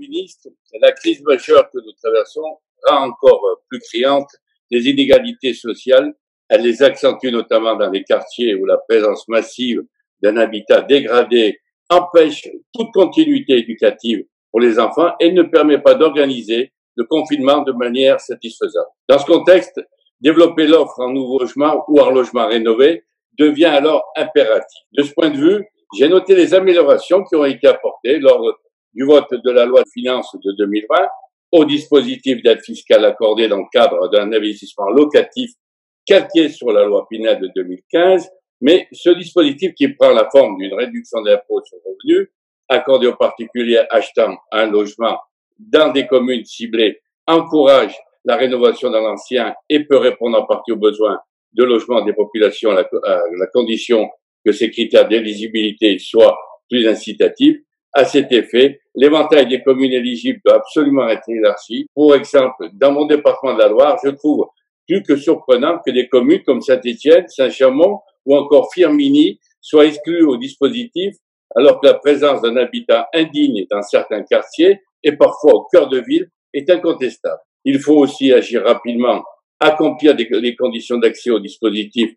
ministre, la crise majeure que nous traversons rend encore plus criante les inégalités sociales. Elle les accentue notamment dans les quartiers où la présence massive d'un habitat dégradé empêche toute continuité éducative pour les enfants et ne permet pas d'organiser le confinement de manière satisfaisante. Dans ce contexte, développer l'offre en nouveaux logements ou en logements rénovés devient alors impératif. De ce point de vue, j'ai noté les améliorations qui ont été apportées lors du vote de la loi de finances de 2020 au dispositif d'aide fiscale accordé dans le cadre d'un investissement locatif calqué sur la loi Pinel de 2015, mais ce dispositif qui prend la forme d'une réduction d'impôt sur le revenu accordée aux particuliers achetant un logement dans des communes ciblées encourage la rénovation d'un ancien et peut répondre en partie aux besoins de logement des populations à la condition que ces critères d'éligibilité soient plus incitatifs. À cet effet, l'éventail des communes éligibles doit absolument être élargi. Pour exemple, dans mon département de la Loire, je trouve plus que surprenant que des communes comme Saint-Étienne, Saint-Chamond ou encore Firminy soient exclues au dispositif, alors que la présence d'un habitat indigne dans certains quartiers et parfois au cœur de ville est incontestable. Il faut aussi agir rapidement, accomplir les conditions d'accès au dispositif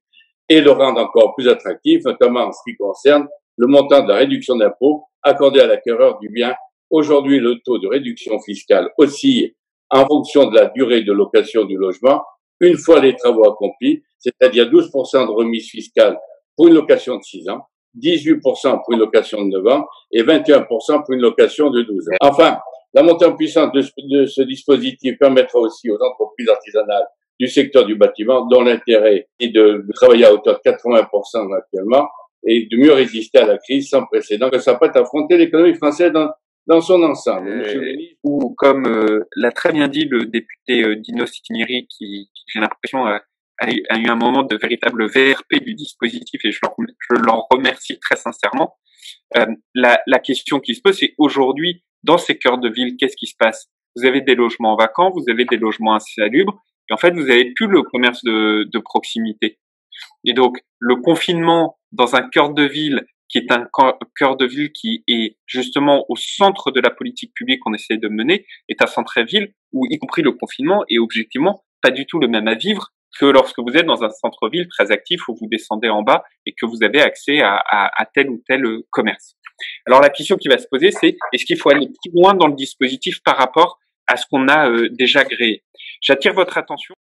et le rendre encore plus attractif, notamment en ce qui concerne le montant de la réduction d'impôt accordée à l'acquéreur du bien. Aujourd'hui, le taux de réduction fiscale oscille en fonction de la durée de location du logement. Une fois les travaux accomplis, c'est-à-dire 12% de remise fiscale pour une location de 6 ans, 18% pour une location de 9 ans et 21% pour une location de 12 ans. Enfin, la montée en puissance de ce dispositif permettra aussi aux entreprises artisanales du secteur du bâtiment, dont l'intérêt est de travailler à hauteur de 80% actuellement, et de mieux résister à la crise sans précédent que ça peut affronter l'économie française dans son ensemble. Monsieur le ministre. Ou comme l'a très bien dit le député Dino Cinieri, qui j'ai l'impression a eu un moment de véritable VRP du dispositif, et je l'en remercie très sincèrement. La question qui se pose, c'est aujourd'hui, dans ces cœurs de ville, qu'est-ce qui se passe? Vous avez des logements vacants, vous avez des logements insalubres, et en fait, vous avez plus le commerce de proximité. Et donc, le confinement dans un cœur de ville, qui est un cœur de ville qui est justement au centre de la politique publique qu'on essaie de mener, est un centre-ville où, y compris le confinement, est objectivement pas du tout le même à vivre que lorsque vous êtes dans un centre-ville très actif où vous descendez en bas et que vous avez accès à tel ou tel commerce. Alors, la question qui va se poser, c'est est-ce qu'il faut aller plus loin dans le dispositif par rapport à ce qu'on a déjà créé? J'attire votre attention